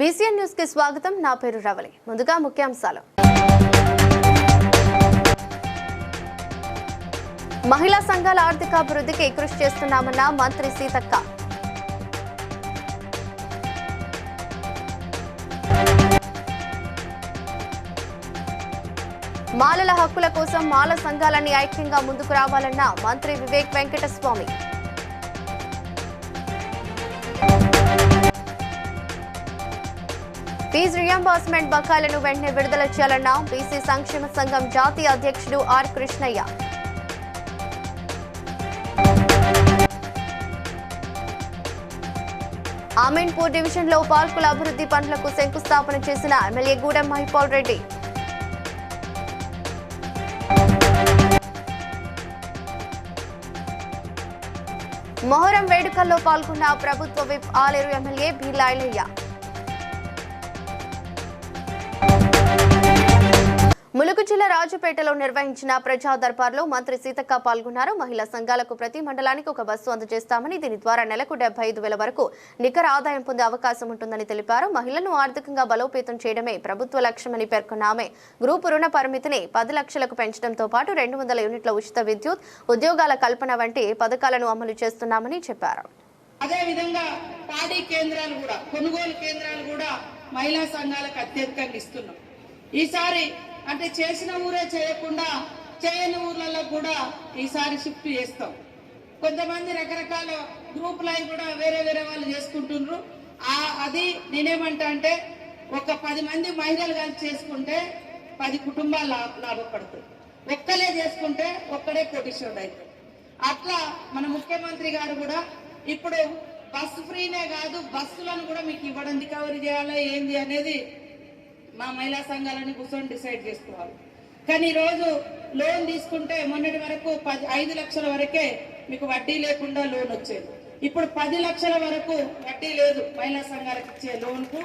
BCN news కి స్వాగతం. నా పేరు రవలి. ముందుగా ముఖ్యాంశాలు. మహిళా సంఘాల ఆర్థికాభివృద్ధికి కృషి చేస్తున్నామన్న మంత్రి సీతక్క. మాలల హక్కుల కోసం మాల సంఘాలన్నీ ఐక్యంగా ముందుకు రావాలన్న మంత్రి వివేక్ వెంకటస్వామి. ఫీజు రియంబర్స్మెంట్ బకాయిలను వెంటనే విడుదల చేయాలన్న బీసీ సంక్షేమ సంఘం జాతీయ అధ్యక్షుడు ఆర్ కృష్ణయ్య. అమీన్పూర్ డివిజన్లో పార్కుల అభివృద్ధి పనులకు శంకుస్థాపన చేసిన ఎమ్మెల్యే గూడెం మహిపాల్ రెడ్డి. మొహరం వేడుకల్లో పాల్గొన్న ప్రభుత్వ విప్ ఆలేరు ఎమ్మెల్యే బీర్లా ఐలయ్య. ములుగు జిల్లా రాజుపేటలో నిర్వహించిన ప్రజా దర్బార్లో మంత్రి సీతక్క పాల్గొన్నారు. మహిళా సంఘాలకు ప్రతి మండలానికి ఒక బస్సు అందజేస్తామని, దీని ద్వారా నెలకు 75,000 వరకు నికర ఆదాయం పొందే అవకాశం ఉంటుందని తెలిపారు. మహిళలను ఆర్థికంగా బలోపేతం చేయడమే ప్రభుత్వ లక్ష్యమని పేర్కొన్న ఆమె గ్రూపు రుణ పరిమితిని 10 లక్షలకు పెంచడంతో పాటు 200 యూనిట్ల ఉచిత విద్యుత్, ఉద్యోగాల కల్పన వంటి పథకాలను అమలు చేస్తున్నామని చెప్పారు. అదేవిధంగా పాడి కేంద్రాలు కూడా, కొనుగోలు కేంద్రాలు కూడా మహిళా సంఘాలకు అత్యధికంగా ఇస్తున్నాం. ఈసారి అంటే చేసిన ఊరే చేయకుండా చేయని ఊర్లలో కూడా ఈసారి షిఫ్ట్ చేస్తాం. కొంతమంది రకరకాల గ్రూపులు కూడా వేరే వేరే వాళ్ళు చేసుకుంటున్నారు. అది నేనేమంటా అంటే ఒక 10 మంది మహిళలు కలిసి చేసుకుంటే 10 కుటుంబాలు లాభపడతాయి. ఒక్కలే చేసుకుంటే ఒక్కడే కోటీశ్వరుడు అవుతాయి. అట్లా మన ముఖ్యమంత్రి గారు కూడా ఇప్పుడు బస్సు ఫ్రీనే కాదు, బస్సులను కూడా మీకు ఇవ్వడం రికవరీ చేయాలి ఏంది అనేది మా మహిళా సంఘాలని కూర్చొని డిసైడ్ చేసుకోవాలి. కానీ ఈరోజు లోన్ తీసుకుంటే మొన్నటి వరకు 5 లక్షల వరకే మీకు వడ్డీ లేకుండా లోన్ వచ్చేది. ఇప్పుడు 10 లక్షల వరకు వడ్డీ లేదు. మహిళా సంఘాలకు ఇచ్చే లోన్కు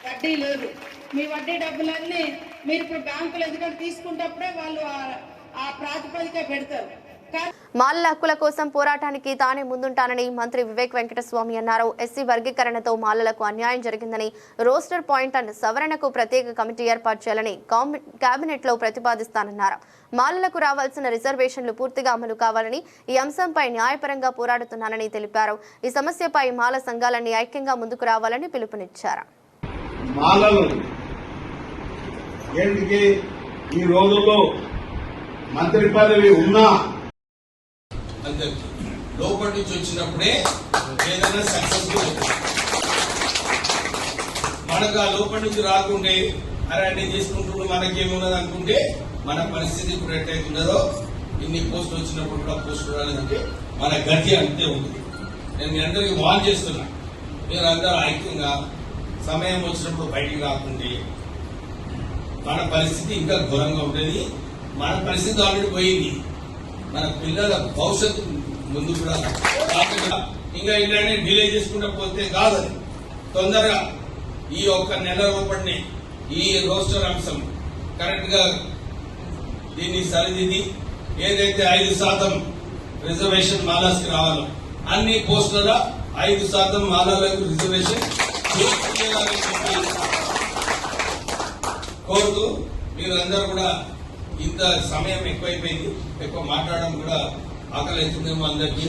వడ్డీ లేదు. మీ వడ్డీ డబ్బులన్నీ మీరు ఇప్పుడు బ్యాంకులు ఎందుకంటే తీసుకుంటప్పుడే వాళ్ళు ఆ ప్రాతిపదిక పెడతారు. మాలల హక్కుల కోసం పోరాటానికి తానే ముందుంటానని మంత్రి వివేక్ వెంకటస్వామి అన్నారు. ఎస్సీ వర్గీకరణతో మాలలకు అన్యాయం జరిగిందని, రోస్టర్ పాయింట్ అండ్ సవరణకు ప్రత్యేక కమిటీ ఏర్పాటు చేయాలని కేబినెట్ లో ప్రతిపాదిస్తానన్నారు. మాలలకు రావాల్సిన రిజర్వేషన్లు పూర్తిగా అమలు కావాలని, ఈ అంశంపై న్యాయపరంగా పోరాడుతున్నానని తెలిపారు. ఈ సమస్యపై మాల సంఘాలన్నీ ఐక్యంగా ముందుకు రావాలని పిలుపునిచ్చారు. ఈ రోజుల్లో మంత్రి పదవి ఉన్నా లోపల నుంచి వచ్చినప్పుడే ఏదైనా సక్సెస్ఫుల్. మనకు ఆ లోపల నుంచి రాకుంటే అరే అన్ని చేసుకుంటూ మనకేమున్నది అనుకుంటే మన పరిస్థితి ఇప్పుడు ఎట్టయితున్నదో, ఇన్ని పోస్టులు వచ్చినప్పుడు కూడా పోస్టులు రాలేదంటే మన గతి అంతే ఉంటుంది. నేను మీ అందరికీ వాన్ చేస్తున్నా, మీరు అందరూ ఐక్యంగా సమయం వచ్చినప్పుడు బయటికి రాకుంటే మన పరిస్థితి ఇంకా ఘోరంగా ఉంటుంది. మన పరిస్థితి ఆల్రెడీ పోయింది. మన పిల్లల భవిష్యత్తు ముందు కూడా ఇంకా ఇలానే డిలే చేసుకుంటూ పోతే కాదని తొందరగా ఈ ఒక్క నెల రూపడిని ఈ రోస్టర్ అంశం కరెక్ట్ గా దీన్ని సరిదిద్ది ఏదైతే 5% రిజర్వేషన్ మాలాస్కి రావాలో అన్ని పోస్టుల 5% మాలాలకు రిజర్వేషన్ కోరుతూ మీరందరూ కూడా ఇంత సమయం ఎక్కువైపోయింది, ఎక్కువ మాట్లాడడం కూడా ఆకలి అవుతుందేమో అందరికీ.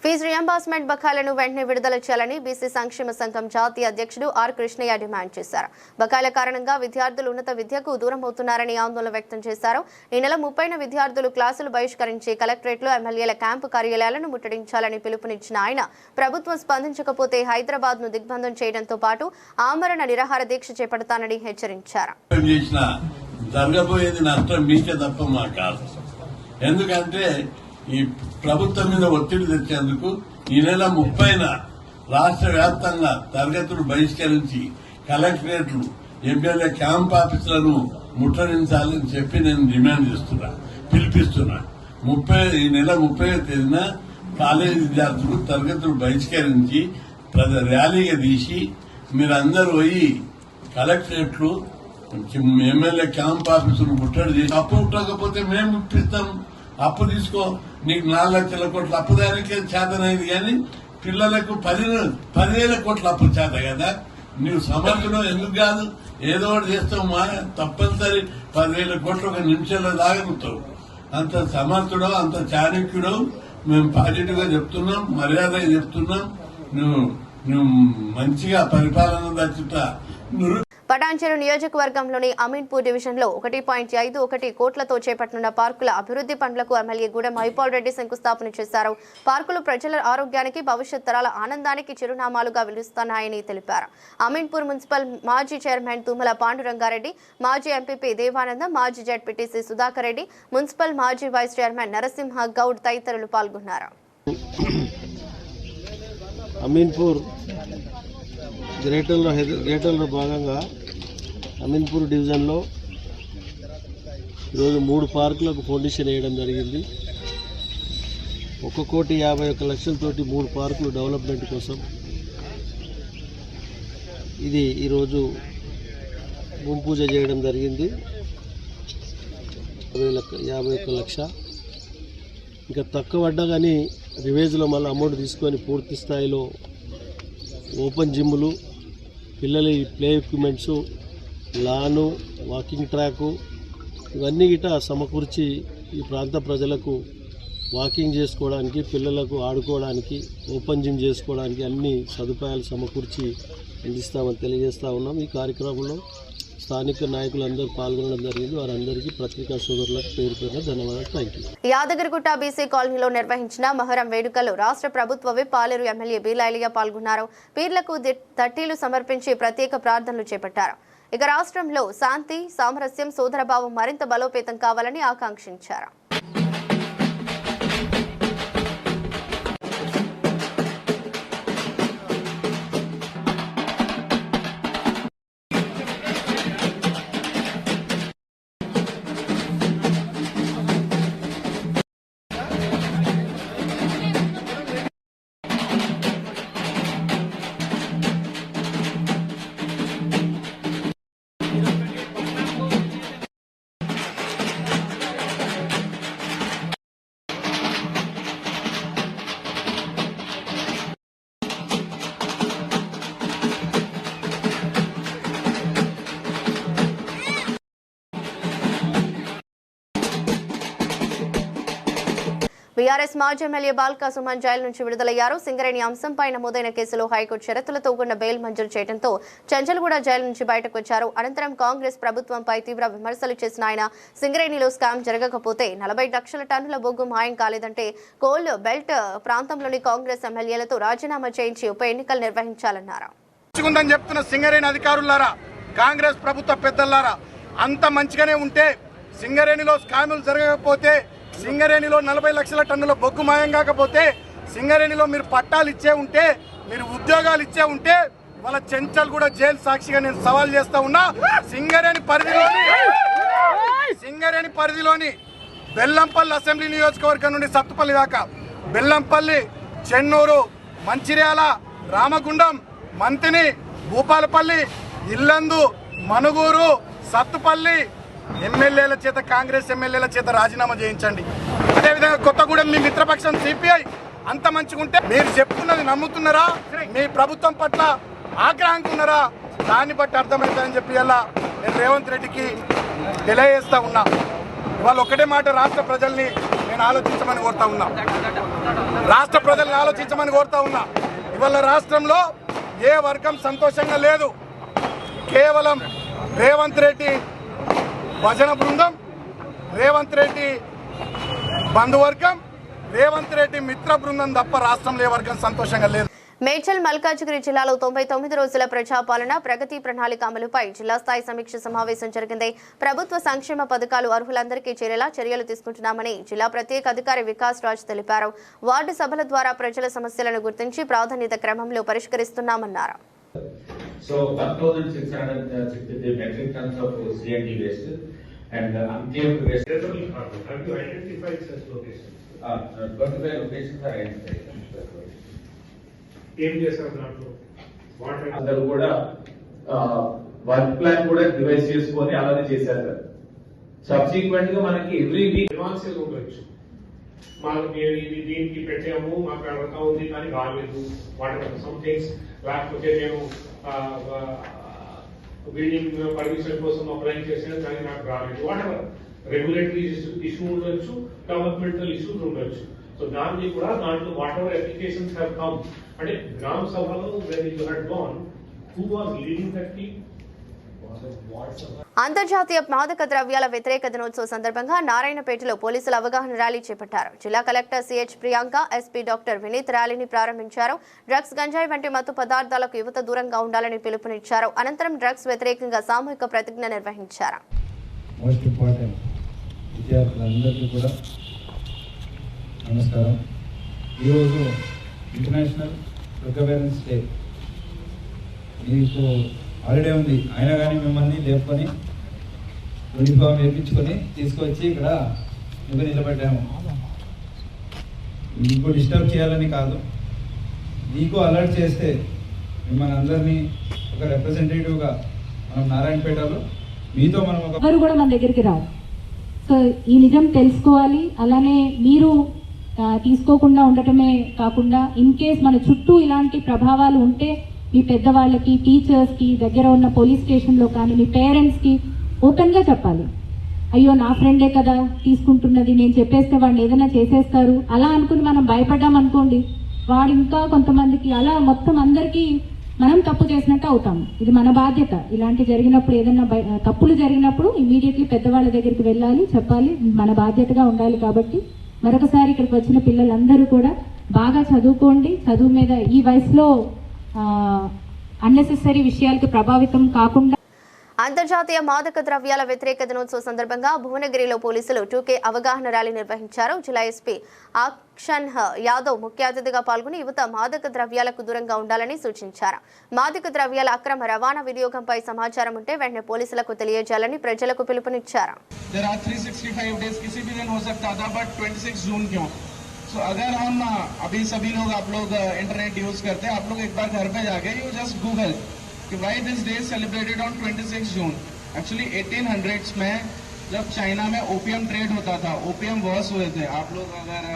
ఫీజు రియంబర్స్మెంట్ బకాయిలను వెంటనే విడుదల చేయాలని బీసీ సంక్షేమ సంఘం జాతీయ అధ్యక్షుడు ఆర్ కృష్ణయ్య డిమాండ్ చేశారు. బకాయిల కారణంగా విద్యార్థులు ఉన్నత విద్యకు దూరం అవుతున్నారని ఆందోళన వ్యక్తం చేశారు. ఈ నెల 30న విద్యార్థులు క్లాసులు బహిష్కరించి కలెక్టరేట్లో ఎమ్మెల్యేల క్యాంపు కార్యాలయాలను ముట్టడించాలని పిలుపునిచ్చిన ఆయన ప్రభుత్వం స్పందించకపోతే హైదరాబాద్ ను దిగ్బంధం చేయడంతో పాటు ఆమరణ నిరాహార దీక్ష చేపడతానని హెచ్చరించారు. జరగబోయేది నష్టం మీకే తప్ప మా కాదు. ఎందుకంటే ఈ ప్రభుత్వం మీద ఒత్తిడి తెచ్చేందుకు ఈ నెల 30న రాష్ట్ర వ్యాప్తంగా తరగతులు బహిష్కరించి కలెక్టరేట్లు, ఎమ్మెల్యే క్యాంప్ ఆఫీసులను ముట్టడించాలని చెప్పి నేను డిమాండ్ చేస్తున్నా, పిలిపిస్తున్నా. ఈ నెల 30వ తేదీన కాలేజీ విద్యార్థులు తరగతులు బహిష్కరించి ర్యాలీగా తీసి మీరందరూ పోయి కలెక్టరేట్లు, ఎమ్మెల్యే క్యాంప్ ఆఫీసులు ముట్టడి చేసి అప్పు ముట్టకపోతే మేము ఇప్పిస్తాం, అప్పు తీసుకో, నీకు 4 లక్షల కోట్ల అప్పు దానికే చేతనైంది. కానీ పిల్లలకు 10,000 కోట్ల అప్పు చేత కదా, నువ్వు సమర్థుడు ఎందుకు కాదు? ఏదో ఒకటి చేస్తావు మా తప్పనిసరి 10,000 కోట్లు ఒక నిమిషంలో దాగలుగుతావు. అంత సమర్థుడో అంత చాణక్యుడో మేము పాజిటివ్ గా చెప్తున్నాం, మర్యాదగా చెప్తున్నాం. నువ్వు మంచిగా పరిపాలన దచ్చుట పటాన్చెరు నియోజకవర్గంలోని అమీన్పూర్ డివిజన్లో 1.51 కోట్లతో చేపట్టనున్న పార్కుల అభివృద్ధి పనులకు ఎమ్మెల్యే గూడెం మహిపాల్ రెడ్డి శంకుస్థాపన చేశారు. పార్కులు ప్రజల ఆరోగ్యానికి, భవిష్యత్ తరాల ఆనందానికి చిరునామాలుగా నిలుస్తున్నాయని తెలిపారు. అమీన్పూర్ మున్సిపల్ మాజీ చైర్మన్ తుమ్మల పాండురంగారెడ్డి, మాజీ ఎంపీపీ దేవానందం, మాజీ జెడ్పీటీసీ సుధాకర్ రెడ్డి, మున్సిపల్ మాజీ వైస్ చైర్మన్ నరసింహ గౌడ్ తదితరులు పాల్గొన్నారు. అమీన్పూర్ గ్రేటర్లో భాగంగా అమీన్పూర్ డివిజన్లో ఈరోజు 3 పార్కులకు ఫౌండేషన్ వేయడం జరిగింది. 1,51,00,000తోటి 3 పార్కులు డెవలప్మెంట్ కోసం ఇది ఈరోజు భూమి పూజ చేయడం జరిగింది. 51 లక్ష ఇంకా తక్కువ పడ్డా కానీ రివేజ్లో మళ్ళీ అమౌంట్ తీసుకొని పూర్తి స్థాయిలో ఓపెన్ జిమ్లు, పిల్లల ప్లే ఎక్విప్మెంట్సు, లాను, వాకింగ్ ట్రాకు ఇవన్నీ గిట సమకూర్చి ఈ ప్రాంత ప్రజలకు వాకింగ్ చేసుకోవడానికి, పిల్లలకు ఆడుకోవడానికి, ఓపెన్ జిమ్ చేసుకోవడానికి అన్ని సదుపాయాలు సమకూర్చి అందిస్తామని తెలియజేస్తూ ఉన్నాం. ఈ కార్యక్రమంలో స్థానిక నాయకులందరూ పాల్గొనడం జరిగింది. వారందరికీ పత్రికా సోదరులకు పేరు పేరున ధన్యవాదాలు. Thank you. యాదగిరిగుట్ట బీసీ కాలనీలో నిర్వహించిన మొహరం వేడుకలు రాష్ట్ర ప్రభుత్వ విప్ పాలేరు ఎమ్మెల్యే బీలాయిలియా పాల్గొన్నారు. పీర్లకు తట్టీలు సమర్పించి ప్రత్యేక ప్రార్థనలు చేపట్టారు. ఇక రాష్ట్రంలో శాంతి, సామరస్యం, సోదరభావం మరింత బలోపేతం కావాలని ఆకాంక్షించారు. బీఆర్ఎస్ మాజీ ఎమ్మెల్యే బాల్కా సుమన్ జైలు నుంచి విడుదలయ్యారు. సింగరేణి అంశంపై నమోదైన కేసులో హైకోర్టు షరతులతో కూడిన బెయిల్ మంజూరు చేయడంతో చంచల్గూడ జైలు నుంచి బయటకు వచ్చారు. అనంతరం కాంగ్రెస్ ప్రభుత్వంపై తీవ్ర విమర్శలు చేసిన ఆయన సింగరేణిలో స్కామ్ జరగకపోతే 40 లక్షల టన్నుల బొగ్గు మాయం కాలేదంటే కోల్ బెల్ట్ ప్రాంతంలోని కాంగ్రెస్ ఎమ్మెల్యేలతో రాజీనామా చేయించి ఉప ఎన్నికలు నిర్వహించాలన్నారు. చెప్తున్న సింగరేణి అధికారులారా, కాంగ్రెస్ ప్రభుత్వ పెద్దలారా, అంత మంచిగానే ఉంటే సింగరేణిలో స్కాములు జరగకపోతే, సింగరేణిలో 40 లక్షల టన్నుల బొగ్గు మాయం కాకపోతే, సింగరేణిలో మీరు పట్టాలు ఇచ్చే ఉంటే, మీరు ఉద్యోగాలు ఇచ్చే ఉంటే, వాళ్ళ చెంచల్గూడ జైలు సాక్షిగా నేను సవాల్ చేస్తా ఉన్నా. సింగరేణి పరిధిలోని బెల్లంపల్లి అసెంబ్లీ నియోజకవర్గం నుండి సత్తుపల్లి దాకా, బెల్లంపల్లి, చెన్నూరు, మంచిర్యాల, రామగుండం, మంతిని, భూపాలపల్లి, ఇల్లందు, మనుగూరు, సత్తుపల్లి ఎమ్మెల్యేల చేత, కాంగ్రెస్ ఎమ్మెల్యేల చేత రాజీనామా చేయించండి. అదేవిధంగా కొత్తగూడెం మీ మిత్రపక్షం సిపిఐ అంత మంచిగుంటే మీరు చెప్తున్నది నమ్ముతున్నారా? మీ ప్రభుత్వం పట్ల ఆగ్రహంగా ఉన్నారా? దాన్ని బట్టి అర్థమవుతుందని చెప్పి ఇలా నేను రేవంత్ రెడ్డికి తెలియజేస్తా ఉన్నా. ఇవాళ ఒకటే మాట రాష్ట్ర ప్రజల్ని నేను ఆలోచించమని కోరుతా ఉన్నా. రాష్ట్ర ప్రజల్ని ఆలోచించమని కోరుతా ఉన్నా. ఇవాళ రాష్ట్రంలో ఏ వర్గం సంతోషంగా లేదు. కేవలం రేవంత్ రెడ్డి భజన బృందం, రేవంత్ రెడ్డి బంధువర్గం, రేవంత్ రెడ్డి మిత్ర బృందం తప్ప రాష్ట్రంలో ఏ వర్గం సంతోషంగా లేదు. మేడ్చల్ మల్కాజ్గిరి జిల్లాలో 99 రోజుల ప్రజాపాలన ప్రగతి ప్రణాళిక అమలుపై జిల్లా స్థాయి సమీక్ష సమావేశం జరిగింది. ప్రభుత్వ సంక్షేమ పథకాలు అర్హులందరికీ చేరేలా చర్యలు తీసుకుంటున్నామని జిల్లా ప్రత్యేక అధికారి వికాస్ రాజ్ తెలిపారు. వార్డు సభల ద్వారా ప్రజల సమస్యలను గుర్తించి ప్రాధాన్యత క్రమంలో పరిష్కరిస్తున్నామన్నారు. So 1,663 metric tons of C&D waste and unclaimed waste. Have you identified such locations? 25 locations are identified. ఏం చేశారు దాంట్లో? అందరూ కూడా వర్క్ ప్లాన్ కూడా డివైస్ చేసుకొని అలానే చేశారు సార్. సబ్సిక్వెంట్ గా మనకి ఎవ్రీ వీక్ అడ్వాన్సెస్ ఉండొచ్చు. మాకు ఇది దీనికి పెట్టాము, మాకు అడగతా ఉంది కానీ రాలేదు. వాట్ సమ్ థింగ్స్ లేకపోతే నేను బిల్డింగ్ పర్మిషన్ కోసం అప్లై చేశాను కానీ నాకు రాలేదు. వాట్ ఎవర్ రెగ్యులేటరీ ఇష్యూ ఉండొచ్చు, గవర్నమెంటల్ ఇష్యూస్ ఉండొచ్చు. సో దాన్ని కూడా దాంట్లో what ever applications have come అంటే గ్రామ సభలో when you had gone who was leading that team. అంతర్జాతీయ మాదక ద్రవ్యాల వ్యతిరేక దినోత్సవ సందర్భంగా నారాయణపేటలో పోలీసులు అవగాహన ర్యాలీ చేపట్టారు. జిల్లా collector CH Priyanka, SP doctor Vineeth ర్యాలీని ప్రారంభించారు. డ్రగ్స్, గంజాయి వంటి మత్తు పదార్థాలకు యువత దూరంగా ఉండాలని పిలుపునిచ్చారు. అనంతరం డ్రగ్స్ వ్యతిరేకంగా సామూహిక ప్రతిజ్ఞ నిర్వహించారు. మోస్ట్ ఇంపార్టెంట్ విద్యార్థులందరికీ కూడా నమస్కారం. ఈరోజు ఇంటర్నేషనల్ డ్రగ్ అవేర్నెస్ డే. మీకు హాలిడే ఉంది, అయినా కానీ మిమ్మల్ని లేపుకొని యూనిఫామ్ వేయించుకొని తీసుకొచ్చి ఇక్కడ మీకు నిలబెట్టాము. మీకు డిస్టర్బ్ చేయాలని కాదు, మీకు అలర్ట్ చేస్తే మిమ్మల్ని అందరినీ ఒక రిప్రజెంటేటివ్గా మనం నారాయణపేటలో మీతో మనం ఎవరు కూడా మన దగ్గరికి రావు. సో ఈ నిజం తెలుసుకోవాలి. అలానే మీరు తీసుకోకుండా ఉండటమే కాకుండా ఇన్ కేస్ మన చుట్టూ ఇలాంటి ప్రభావాలు ఉంటే మీ పెద్దవాళ్ళకి, టీచర్స్కి, దగ్గర ఉన్న పోలీస్ స్టేషన్లో కానీ మీ పేరెంట్స్కి ఓపెన్గా చెప్పాలి. అయ్యో నా ఫ్రెండే కదా తీసుకుంటున్నది, నేను చెప్పేస్తే వాడిని ఏదైనా చేసేస్తారు అలా అనుకుని మనం భయపడ్డాం అనుకోండి, వాడు ఇంకా కొంతమందికి అలా మొత్తం అందరికీ మనం తప్పు చేసినట్టు అవుతాము. ఇది మన బాధ్యత. ఇలాంటి జరిగినప్పుడు ఏదైనా తప్పులు జరిగినప్పుడు ఇమీడియట్లీ పెద్దవాళ్ళ దగ్గరికి వెళ్ళాలి, చెప్పాలి, మన బాధ్యతగా ఉండాలి. కాబట్టి మరొకసారి ఇక్కడికి వచ్చిన పిల్లలందరూ కూడా బాగా చదువుకోండి. చదువు మీద ఈ వయసులో అన్నెసెసరీ విషయాలకు ప్రభావితం కాకుండా. అంతర్జాతీయ మాదక ద్రవ్యాల వ్యతిరేక దినోత్సవ సందర్భంగా భువనగిరిలో పోలీసులు 2K అవగాహన ర్యాలీ నిర్వహించారు. జిల్లా ఎస్పీ అక్షన్ యాదవ్ ముఖ్య అతిథిగా పాల్గొని యువత మాదక ద్రవ్యాలకు దూరంగా ఉండాలని సూచించారు. మాదక ద్రవ్యాల అక్రమ రవాణా వినియోగంపై సమాచారం ఉంటే వెంటనే పోలీసులకు తెలియజేయాలని ప్రజలకు పిలుపునిచ్చారు. So अगर हम अभी सभी लोग आप लोग इंटरनेट यूज करते हैं, आप लोग एक बार घर पे जाके यू जस्ट गूगल कि why this day is celebrated on 26 June. Actually 1800s में जब चाइना में ओपियम ट्रेड होता था, ओपियम वॉर्स हुए थे. आप लोग अगर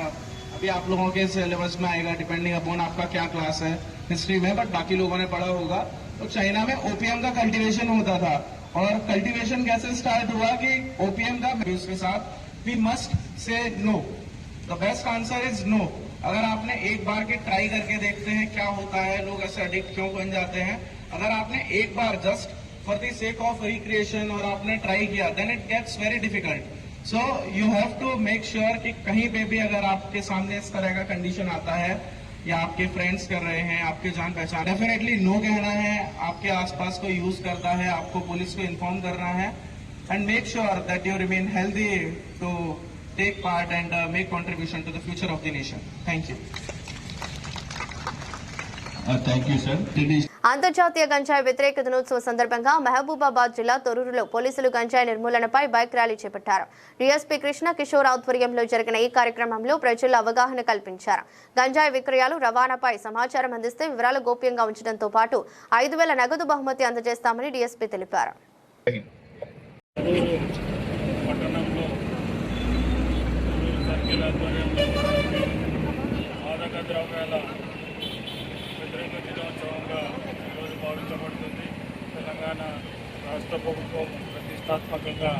अभी आप लोगों के सिलेबस में आएगा, डिपेंडिंग अपॉन आपका क्या क्लास है हिस्ट्री में, बट बाकी लोगों ने पढ़ा होगा, तो चाइना में ओपियम का कल्टीवेशन होता था. और कल्टीवेशन कैसे स्टार्ट हुआ कि ओपियम का यूज के साथ we must say no. The best answer is no. अगर आपने एक बार के ट्राई करके देखते हैं क्या होता है, लोग ऐसे एडिक्ट क्यों बन जाते हैं. अगर आपने एक बार just for the sake of recreation और आपने ट्राई किया, then it gets very difficult. So you have to make sure कि कहीं पे भी अगर आपके सामने इस तरह का कंडीशन आता है या आपके फ्रेंड्स कर रहे हैं, आपके जान पहचान, डेफिनेटली नो कहना है. आपके आसपास कोई यूज करता है, आपको पुलिस को इन्फॉर्म करना है. And make sure that you remain healthy to take part and make contribution to the future of the nation. Thank you. Thank you, sir. అంతర్జాతీయ గంజాయి వ్యతిరేక దినోత్సవ సందర్భంగా మహబూబాబాద్ జిల్లా తొర్రూరులో పోలీసులు గంజాయి నిర్మూలనపై బైక్ ర్యాలీ చేపట్టారు. డీఎస్పీ కృష్ణ కిషోర్ ఆధ్వర్యంలో జరిగిన ఈ కార్యక్రమంలో ప్రజల్లో అవగాహన కల్పించారు. గంజాయి విక్రయాలు, రవాణాపై సమాచారం అందిస్తే వివరాలు గోప్యంగా ఉంచడంతో పాటు 5,000 నగదు బహుమతి అందజేస్తామని డీఎస్పీ తెలిపారు. మాదక ద్రవ్యాల వ్యతిరేక దినోత్సవంగా ఈరోజు భావించబడుతుంది. తెలంగాణ రాష్ట్ర ప్రభుత్వం ప్రతిష్టాత్మకంగా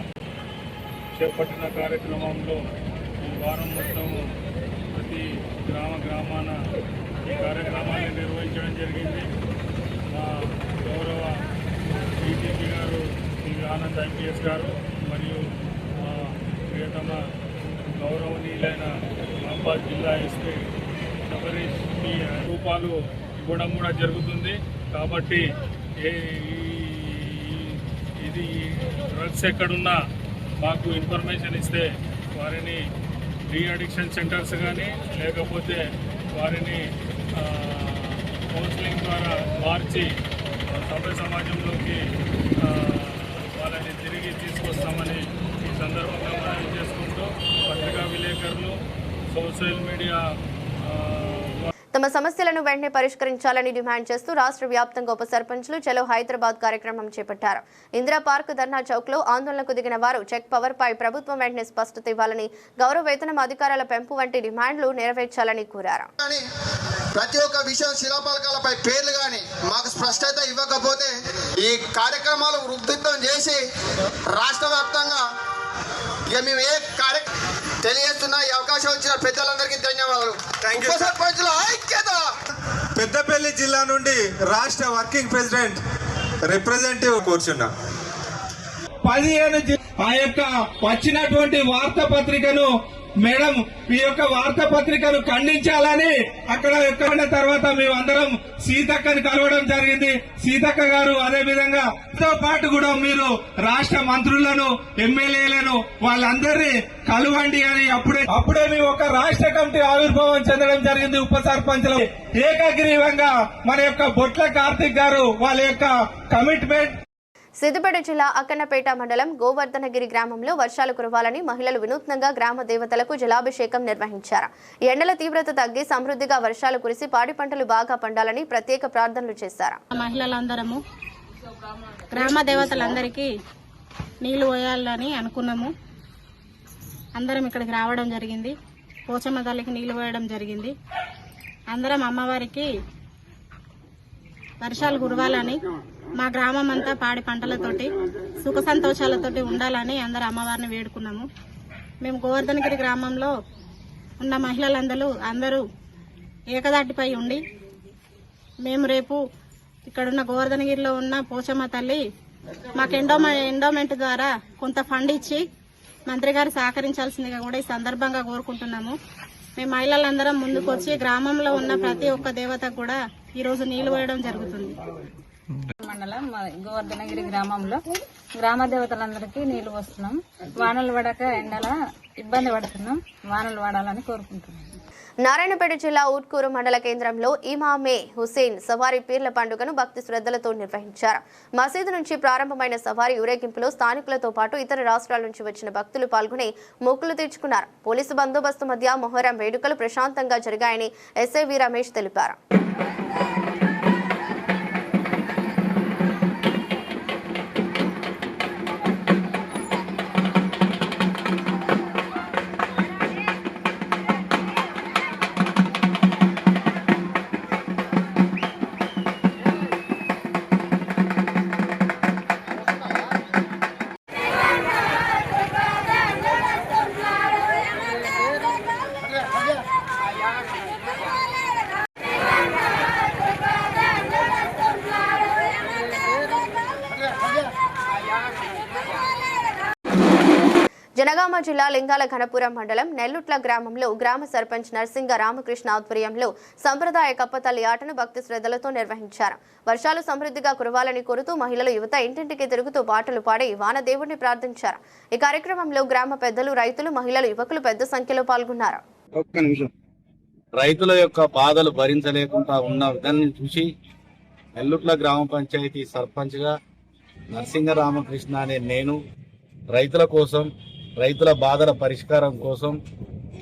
చేపట్టిన కార్యక్రమంలో ఈ వారం మొత్తం ప్రతి గ్రామాన ఈ కార్యక్రమాన్ని నిర్వహించడం జరిగింది. మా గౌరవ డీజీపీ గారు ఆనంద్ IPS గారు మరియు మా ప్రియతమ గౌరవనీయులైన మహబూబాబాద్ జిల్లా ఎస్పీ సబరీష్ రూపాలు ఇవ్వడం కూడా జరుగుతుంది. కాబట్టి ఇది డ్రగ్స్ ఎక్కడున్నా మాకు ఇన్ఫర్మేషన్ ఇస్తే వారిని రీ అడిక్షన్ సెంటర్స్ కానీ లేకపోతే వారిని కౌన్సిలింగ్ ద్వారా మార్చి సభ్య సమాజంలోకి వాళ్ళని తిరిగి తీసుకొస్తామని ఈ సందర్భంగా మనం చేసుకుంటూ పత్రికా విలేకరులు, సోషల్ మీడియా తమ సమస్యలను వెంటనే పరిష్కరించాలని డిమాండ్ చేస్తూ రాష్ట్ర వ్యాప్తంగా ఉప సర్పంచ్లు చలో హైదరాబాద్ కార్యక్రమం చేపట్టారు. ఇందిరా పార్క్ ధర్నా చౌక్ లో ఆందోళనకు దిగిన వారు చెక్ పవర్ పై ప్రభుత్వం వెంటనే స్పష్టత ఇవ్వాలని, గౌరవ వేతనం అధికారాల పెంపు వంటి డిమాండ్లు నెరవేర్చాలని కోరారు. ప్రతి ఒక్క విషయం శిలాపలకాలపై పేర్లు కానీ మాకు స్పష్టత ఇవ్వకపోతే ఈ కార్యక్రమాలు ఉధృతం చేసి రాష్ట్ర వ్యాప్తంగా ఇక మేము ఏ తెలియజేస్తున్నా. ఈ అవకాశం వచ్చిన పెద్దలందరికీ ధన్యవాదాలు. ఉప సర్పంచుల ఐక్యత. పెద్దపల్లి జిల్లా నుండి రాష్ట్ర వర్కింగ్ ప్రెసిడెంట్ రిప్రజెంటేటివ్ కూర్చున్నా. 15 ఆ యొక్క వచ్చినటువంటి వార్తాపత్రికను మేడం ఈ యొక్క వార్తాపత్రికను ఖండించాలని అక్కడ ఎక్కడ తర్వాత మేమందరం సీతక్కని కలవడం జరిగింది. సీతక్క గారు అదే విధంగా తో పాటు కూడా మీరు రాష్ట్ర మంత్రులను, ఎమ్మెల్యేలను వాళ్ళందరినీ కలవండి అని అప్పుడే మేము ఒక రాష్ట్ర కమిటీ ఆవిర్భావం చెందడం జరిగింది. ఉప సర్పంచ్లు ఏకగ్రీవంగా మన యొక్క బొట్ల కార్తిక్ గారు వాళ్ళ యొక్క కమిట్మెంట్. సిద్దిపేట జిల్లా అక్కన్నపేట మండలం గోవర్ధనగిరి గ్రామంలో వర్షాలు కురవాలని మహిళలు వినూత్నంగా గ్రామ దేవతలకు జలాభిషేకం నిర్వహించారు. ఎండల తీవ్రత తగ్గి సమృద్ధిగా వర్షాలు కురిసి పాడి పంటలు బాగా పండాలని ప్రత్యేక ప్రార్థనలు చేశారు. మహిళలందరము గ్రామ దేవతలందరికీ నీళ్లు పోయాలని అనుకున్నాము. అందరం ఇక్కడికి రావడం జరిగింది. పోచమ్మ తల్లికి నీళ్లు పోయడం జరిగింది. అందరం అమ్మవారికి వర్షాలు కురవాలని, మా గ్రామం అంతా పాడి పంటలతోటి సుఖ సంతోషాలతోటి ఉండాలని అందరూ అమ్మవారిని వేడుకున్నాము. మేము గోవర్ధనగిరి గ్రామంలో ఉన్న మహిళలందరూ ఏకదాటిపై ఉండి మేము రేపు ఇక్కడున్న గోవర్ధనగిరిలో ఉన్న పోచమ్మ తల్లి మాకు ఎండోమెంట్ ద్వారా కొంత ఫండ్ ఇచ్చి మంత్రి గారు సహకరించాల్సిందిగా కూడా ఈ సందర్భంగా కోరుకుంటున్నాము. మేము మహిళలందరం ముందుకు వచ్చి గ్రామంలో ఉన్న ప్రతి ఒక్క దేవతకు కూడా ఈరోజు నీళ్లు పోయడం జరుగుతుంది. మండలం గోవర్ధనగిరి గ్రామంలో గ్రామ దేవతలందరికీ నీళ్లు పోస్తున్నాం. వానలు పడక ఎండల ఇబ్బంది పడుతున్నాం. వానలు పడాలని కోరుకుంటున్నాం. నారాయణపేట జిల్లా ఊట్కూరు మండల కేంద్రంలో ఇమామే హుసేన్ సవారీ పీర్ల పండుగను భక్తి శ్రద్ధలతో నిర్వహించారు. మసీదు నుంచి ప్రారంభమైన సవారీ ఊరేగింపులో స్థానికులతో పాటు ఇతర రాష్ట్రాల నుంచి వచ్చిన భక్తులు పాల్గొని మొక్కులు తీర్చుకున్నారు. పోలీసు బందోబస్తు మధ్య మొహరం వేడుకలు ప్రశాంతంగా జరిగాయని ఎస్ఐ వి రమేష్ తెలిపారు. జనగామ జిల్లా లింగాల ఘనపురం మండలం నెల్లుట్ల గ్రామంలో గ్రామ సర్పంచ్ నర్సింగ రామకృష్ణ ఆధ్వర్యంలో సంప్రదాయ కప్పతల్లి ఆటను భక్తి శ్రద్ధలతో నిర్వహించారు. వర్షాలు సమృద్ధిగా కురవాలని కోరుతూ మహిళలు యువత ఇంటింటికి తిరుగుతూ పాటలు పాడి వానదేవుడిని ప్రార్థించారు. ఈ కార్యక్రమంలో గ్రామ పెద్దలు, రైతులు, మహిళలు, యువకులు పెద్ద సంఖ్యలో పాల్గొన్నారు. రైతుల యొక్క బాధలు భరించలేకుండా ఉన్న విధాన్ని చూసి నెల్లుట్ల గ్రామ పంచాయతీ సర్పంచ్గా నర్సింగ రామకృష్ణ అనే నేను రైతుల కోసం, రైతుల బాధల పరిష్కారం కోసం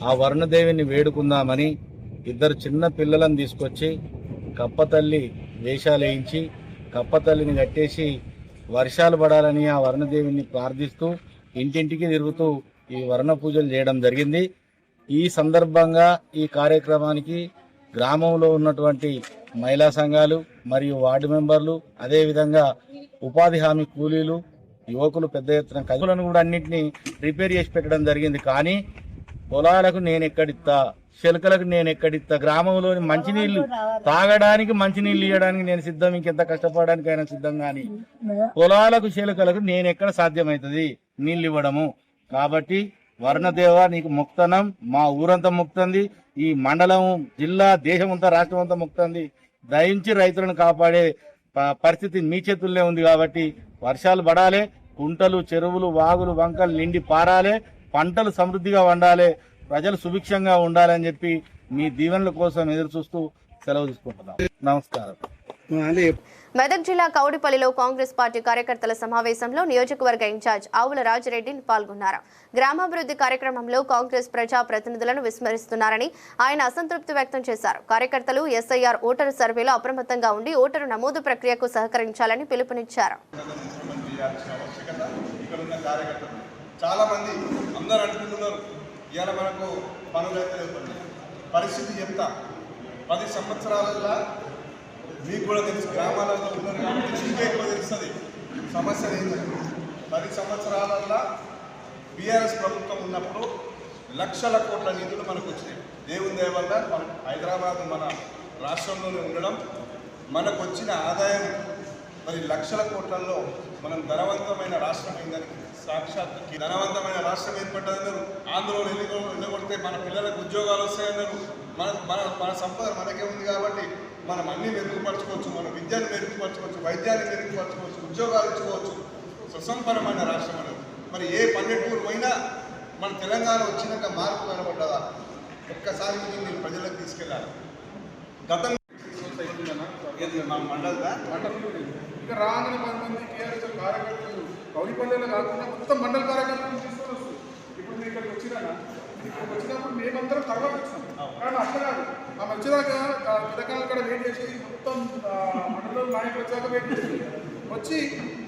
ఆ వరుణదేవిని వేడుకుందామని ఇద్దరు చిన్న పిల్లలను తీసుకొచ్చి కప్పతల్లి వేషాలు వేయించి కప్పతల్లిని కట్టేసి వర్షాలు పడాలని ఆ వరుణదేవిని ప్రార్థిస్తూ ఇంటింటికి తిరుగుతూ ఈ వరుణ పూజలు చేయడం జరిగింది. ఈ సందర్భంగా ఈ కార్యక్రమానికి గ్రామంలో ఉన్నటువంటి మహిళా సంఘాలు మరియు వార్డు మెంబర్లు, అదేవిధంగా ఉపాధి హామీ కూలీలు, యువకులు పెద్ద ఎత్తున కదులను కూడా అన్నింటినీ రిపేర్ చేసి పెట్టడం జరిగింది. కానీ పొలాలకు నేను ఎక్కడిస్తా, చెలకలకు నేను ఎక్కడిస్తా, గ్రామంలోని మంచినీళ్లు తాగడానికి, మంచినీళ్ళు ఇవ్వడానికి నేను సిద్ధం, ఇంకెంత కష్టపడడానికి అయినా సిద్ధం. కానీ పొలాలకు, చెలకలకు నేను ఎక్కడ సాధ్యమవుతుంది నీళ్ళు ఇవ్వడము? కాబట్టి వరుణదేవ నీకు ముక్తనం, మా ఊరంతా ముక్తంది, ఈ మండలం, జిల్లా, దేశమంతా, రాష్ట్రం అంతా ముక్తంది. దయించి రైతులను కాపాడే పరిస్థితి మీ చేతుల్లోనే ఉంది. కాబట్టి వర్షాలు పడాలి, కుంటలు, చెరువులు, వాగులు, వంకలు నిండి పారాలి, పంటలు సమృద్ధిగా వండాలి, ప్రజలు సుభిక్షంగా ఉండాలని చెప్పి మీ దీవెనల కోసం ఎదురు చూస్తూ సెలవు తీసుకుంటున్నాం. నమస్కారం. మెదక్ జిల్లా కౌడిపల్లిలో కాంగ్రెస్ పార్టీ కార్యకర్తల సమావేశంలో నియోజకవర్గ ఇన్ఛార్జ్ ఆవుల రాజిరెడ్డి పాల్గొన్నారు. గ్రామాభివృద్ధి కార్యక్రమంలో కాంగ్రెస్ ప్రజా ప్రతినిధులను విస్మరిస్తున్నారని ఆయన అసంతృప్తి వ్యక్తం చేశారు. కార్యకర్తలు ఎస్ఐఆర్ ఓటరు సర్వేలో అప్రమత్తంగా ఉండి ఓటరు నమోదు ప్రక్రియకు సహకరించాలని పిలుపునిచ్చారు. చాలా మంది అందరూ అంటున్నారు ఇవాళ మనకు పనులైతే పరిస్థితి చెప్తా 10 సంవత్సరాలలో మీకు కూడా తెలుసు గ్రామాలలో ఉన్నారు కాబట్టి మీకే ఎక్కువ తెలుస్తుంది సమస్యలు ఏంటంటే 10 సంవత్సరాలలో బీఆర్ఎస్ ప్రభుత్వం ఉన్నప్పుడు లక్షల కోట్ల నిధులు మనకు వచ్చినాయి. దేవుని దయ వల్ల మన హైదరాబాద్ మన రాష్ట్రంలోనే ఉండడం మనకు వచ్చిన ఆదాయం మరి లక్షల కోట్లలో మనం ధనవంతమైన రాష్ట్రం అయిందని సాక్షాత్ ధనవంతమైన రాష్ట్రం ఏర్పడ్డదన్నారు. ఆంధ్రలో వెళ్ళగొడితే మన పిల్లలకు ఉద్యోగాలు వస్తాయన్నారు. మన సంపద మనకే ఉంది కాబట్టి మనం అన్ని మెరుగుపరచుకోవచ్చు, మన విద్యను మెరుగుపరచుకోవచ్చు, వైద్యాన్ని మెరుగుపరచుకోవచ్చు, ఉద్యోగాలు ఇచ్చుకోవచ్చు. సుసంపన్నమైన రాష్ట్రం అనేది మరి ఏ పల్లెటూరు పోయినా మన తెలంగాణ వచ్చినాక మార్పు కనబడ్డదా ఒక్కసారి మీరు ప్రజలకు తీసుకెళ్ళాలి. గతం ఇంకా రాగానే 10 మంది టీఆర్ఎస్ కార్యకర్తలు కౌడిపల్లెలో కాకుండా మొత్తం మండల కార్యకర్తలు తీసుకొని వస్తుంది. ఇప్పుడు మీరు ఇక్కడికి వచ్చినప్పుడు మేమందరం తర్వాత వచ్చినాం. కానీ అట్లా కాదు, ఆమె వచ్చేదాకా పథకాలు కూడా వెయిట్ చేసి మొత్తం మండలం నాయకులు వచ్చాక వెయిట్ చేసి వచ్చి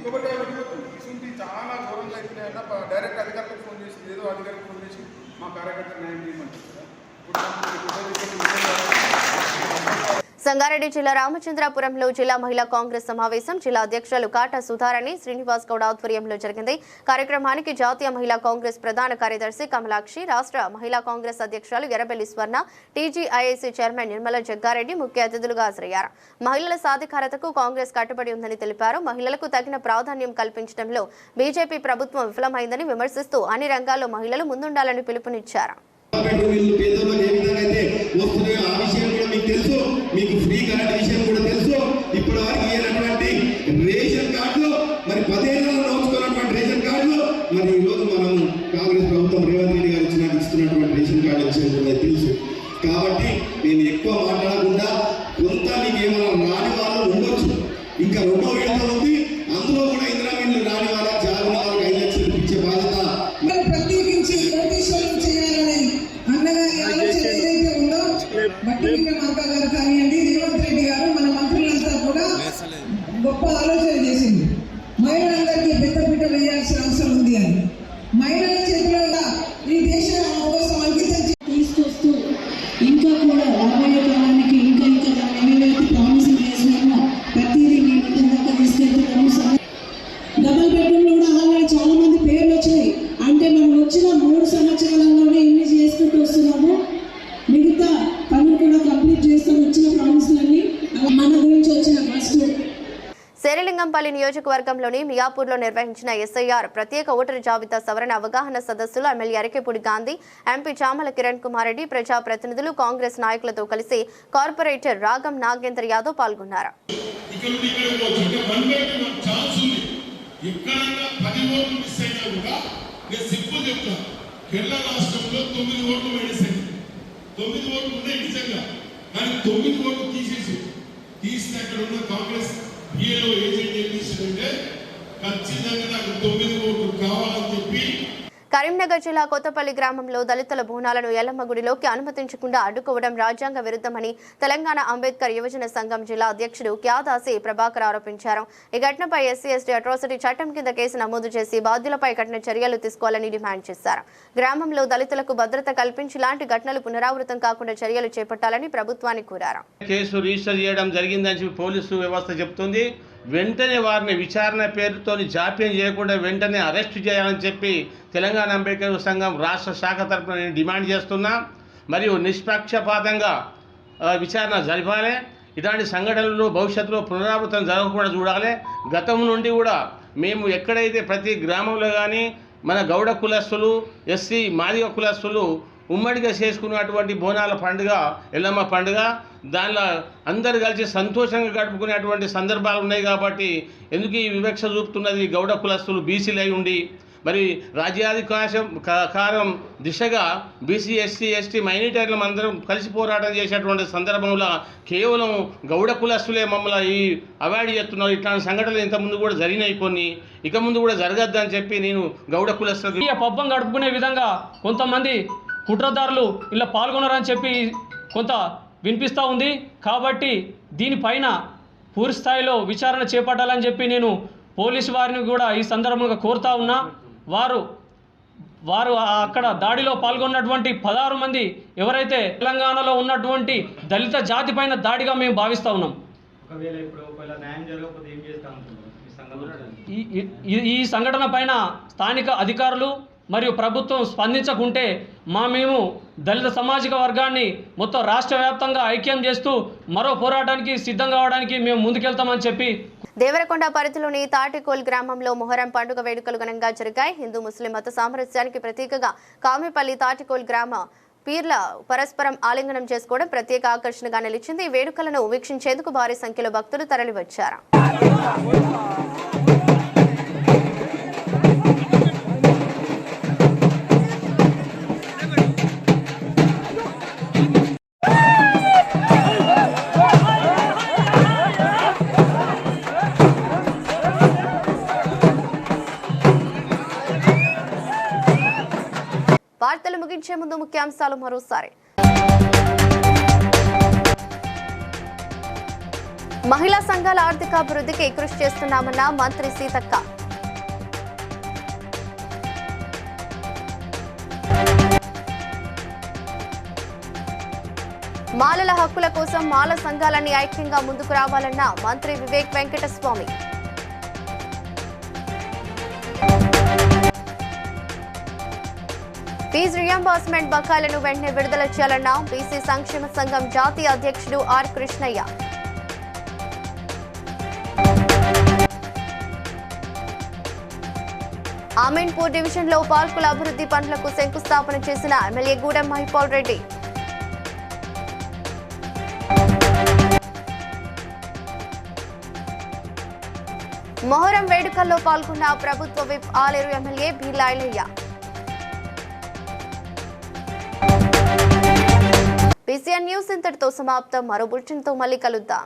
కొబ్బరికాయ పెట్టిపోతుంది. ఇసుంటి చాలా ఘోరంగా అయిపోయినాయన్న డైరెక్ట్ అధికారులకు ఫోన్ చేసి ఏదో అధికారికి ఫోన్ చేసి మా కార్యకర్తలు న్యాయం చేయమంటారు. సంగారెడ్డి జిల్లా రామచంద్రాపురంలో జిల్లా మహిళా కాంగ్రెస్ సమావేశం జిల్లా అధ్యక్షులు కాటా సుధారాణి శ్రీనివాస్ గౌడ్ ఆధ్వర్యంలో జరిగింది. కార్యక్రమానికి జాతీయ మహిళా కాంగ్రెస్ ప్రధాన కార్యదర్శి కమలాక్షి, రాష్ట్ర మహిళా కాంగ్రెస్ అధ్యక్షురాలు ఎర్రబెల్లి స్వర్ణ, టీజీఐఐసీ చైర్మన్ నిర్మల జగ్గారెడ్డి ముఖ్య అతిథులుగా హాజరయ్యారు. మహిళల సాధికారతకు కాంగ్రెస్ కట్టుబడి ఉందని తెలిపారు. మహిళలకు తగిన ప్రాధాన్యం కల్పించడంలో బీజేపీ ప్రభుత్వం విఫలమైందని విమర్శిస్తూ అన్ని రంగాల్లో మహిళలు ముందుండాలని పిలుపునిచ్చారు. మీకు ఫ్రీ కరెంట్ విషయం కూడా తెలుసు. ఇప్పటి వరకు ఇవ్వనటువంటి రేషన్ కార్డులు మరి 10 ఏళ్లలో నోచుకున్నటువంటి రేషన్ కార్డులు మరి ఈ రోజు మనం కాంగ్రెస్ ప్రభుత్వం రేవంత్ రెడ్డి గారు ఇస్తున్నటువంటి రేషన్ కార్డు విషయం కూడా తెలుసు. కాబట్టి నేను ఎక్కువ మాట్లాడకుండా కొంత మీకు ఏమైనా రాని వాళ్ళు ఉండొచ్చు. ఇంకా 2వ విడత ఉంది, అందులో కూడా ఇందిరా మిల్లు రాని వాళ్ళకి జాబ్ వాళ్ళకి 5 లక్షలు ఇచ్చే బాధ్యత ప్రత్యేకించి కోటీశ్వరం చేయాలని అన్నగారి ఆలోచన ఏదైతే ఉందో బట్టి విక్రమార్క గారు కానివ్వండి, రేవంత్ రెడ్డి గారు మన మంత్రులంతా కూడా గొప్ప ఆలోచన చేసింది. మహిళలందరికీ పెద్దపీట వేయాల్సిన అవసరం ఉంది అని మహిళల చేతిలో ఈ దేశం కోసం అంకితం తీసుకొస్తూ ఇంకా కూడా రాబోయే కాలానికి ఇంకా ఏవైతే ప్రామిసింగ్ చేసినామో ప్రతిదీ మీ ముందు దాకా తీసుకెళ్తున్నాము. డబుల్ బెడ్రూమ్లో కూడా ఆల్రెడీ చాలా మంది పేర్లు వచ్చినాయి. అంటే మనం వచ్చిన 3 సంవత్సరాలలోనే ఇన్ని చేసుకుంటూ వస్తున్నాము. మిగతా పనులు కూడా కంప్లీట్ చేస్తాం. వచ్చిన ప్రామిస్లన్నీ మన గురించి వచ్చిన ఫస్ట్ శేరిలింగంపల్లి నియోజకవర్గంలోని మియాపూర్లో నిర్వహించిన ఎస్ఐఆర్ ప్రత్యేక ఓటరు జాబితా సవరణ అవగాహన సదస్సులో ఎమ్మెల్యే అరికెపూడి గాంధీ, ఎంపీ చామల కిరణ్ కుమార్ రెడ్డి, ప్రజా ప్రతినిధులు, కాంగ్రెస్ నాయకులతో కలిసి కార్పొరేటర్ రాగం నాగేంద్ర యాదవ్ పాల్గొన్నారు. కేరళ రాష్ట్రంలో 9 ఓట్లు వేసేది. 9 ఓట్లు ఉన్నాయి నిజంగా, కానీ 9 ఓట్లు తీస్తే అక్కడ ఉన్న కాంగ్రెస్ బిఏలో ఏజెంట్ ఏం చేశారంటే ఖచ్చితంగా నాకు 9 ఓట్లు కావాలని చెప్పి. కరీంనగర్ జిల్లా కొత్తపల్లి గ్రామంలో దళితుల బోనాలను ఎల్లమ్మ గుడిలోకి అనుమతించకుండా అడ్డుకోవడం రాజ్యాంగ విరుద్ధమని తెలంగాణ అంబేద్కర్ యువజన సంఘం జిల్లా అధ్యక్షుడు క్యాదాసి ప్రభాకర్ ఆరోపించారు. ఈ ఘటనపై ఎస్సీ ఎస్టీ అట్రాసిటీ చట్టం కింద కేసు నమోదు చేసి బాధ్యులపై కఠిన చర్యలు తీసుకోవాలని డిమాండ్ చేశారు. గ్రామంలో దళితులకు భద్రత కల్పించి ఇలాంటి ఘటనలు పునరావృతం కాకుండా చర్యలు చేపట్టాలని ప్రభుత్వాన్ని కోరారు. కేసు రిజిస్టర్ చేయడం జరిగిందని పోలీసు వ్యవస్థ చెప్తుంది. వెంటనే వారిని విచారణ పేరుతో జాప్యం చేయకుండా వెంటనే అరెస్ట్ చేయాలని చెప్పి తెలంగాణ అంబేద్కర్ సంఘం రాష్ట్ర శాఖ తరఫున నేను డిమాండ్ చేస్తున్నా. మరియు నిష్పక్షపాతంగా విచారణ జరపాలి. ఇలాంటి సంఘటనలు భవిష్యత్తులో పునరావృతం జరగకుండా చూడాలి. గతం నుండి కూడా మేము ఎక్కడైతే ప్రతి గ్రామంలో కానీ మన గౌడ కులస్తులు, ఎస్సీ మాదిగ కులస్తులు ఉమ్మడిగా చేసుకున్నటువంటి బోనాల పండుగ ఎల్లమ్మ పండుగ, దానిలో అందరు కలిసి సంతోషంగా గడుపుకునేటువంటి సందర్భాలు ఉన్నాయి. కాబట్టి ఎందుకు ఈ వివక్ష చూపుతున్నది గౌడ కులస్తులు బీసీలు అయి ఉండి మరి రాజ్యాధికారం దిశగా బీసీ ఎస్సీ ఎస్టీ మైనారిటీల అందరం కలిసి పోరాటం చేసేటువంటి సందర్భంలో కేవలం గౌడ కులస్తులే మమ్మల్ని ఈ అవాయిడ్ చేస్తున్నారు. ఇట్లాంటి సంఘటనలు ఇంతకుముందు కూడా జరిగినాయి కొన్ని, ఇక ముందు కూడా జరగద్దని చెప్పి నేను గౌడ కులస్తులు పబ్బం గడుపుకునే విధంగా కొంతమంది కుట్రదారులు ఇలా పాల్గొన్నారని చెప్పి కొంత వినిపిస్తూ ఉంది. కాబట్టి దీనిపైన పూర్తి స్థాయిలో విచారణ చేపట్టాలని చెప్పి నేను పోలీసు వారిని కూడా ఈ సందర్భంగా కోరుతా ఉన్నా. వారు అక్కడ దాడిలో పాల్గొన్నటువంటి 16 మంది ఎవరైతే తెలంగాణలో ఉన్నటువంటి దళిత జాతి పైన దాడిగా మేము భావిస్తూ ఉన్నాం. ఈ సంఘటన పైన స్థానిక అధికారులు మరియు ప్రభుత్వం స్పందించకుంటే మేము దళిత సామాజిక వర్గాన్ని మొత్తం రాష్ట్ర వ్యాప్తంగా ఐక్యం చేస్తూ మరో పోరాటానికి సిద్ధం కావడానికి మేము ముందుకెళ్తామని చెప్పి. దేవరకొండ పరిధిలోని తాటికోల్ గ్రామంలో మొహరం పండుగ వేడుకలు ఘనంగా జరిగాయి. హిందూ ముస్లిం మత సామరస్యానికి ప్రతీకగా కామిపల్లి తాటికోల్ గ్రామ పీర్ల పరస్పరం ఆలింగనం చేసుకోవడం ప్రత్యేక ఆకర్షణగా నిలిచింది. ఈ వేడుకలను వీక్షించేందుకు భారీ సంఖ్యలో భక్తులు తరలివచ్చారు. వార్తలు ముగించే ముందు ముఖ్యాంశాలు మరోసారి. మహిళా సంఘాల ఆర్థికాభివృద్ధికి కృషి చేస్తున్నామన్న మంత్రి సీతక్క. మాలల హక్కుల కోసం మాల సంఘాలన్నీ ఐక్యంగా ముందుకు రావాలన్న మంత్రి వివేక్ వెంకటస్వామి. ఫీజు రియంబర్స్మెంట్ బకాయిలను వెంటనే విడుదల చేయాలన్న బీసీ సంక్షేమ సంఘం జాతీయ అధ్యక్షుడు ఆర్ కృష్ణయ్య. ఆమీన్పూర్ డివిజన్లో పార్కుల అభివృద్ధి పనులకు శంకుస్థాపన చేసిన ఎమ్మెల్యే గూడెం మహిపాల్ రెడ్డి. మొహరం వేడుకల్లో పాల్గొన్న ప్రభుత్వ whip Aleru MLA Beerla Ilaiah. BCN news ఇంతటితో సమాప్తం. మరో బులెటిన్తో మళ్ళీ కలుద్దాం.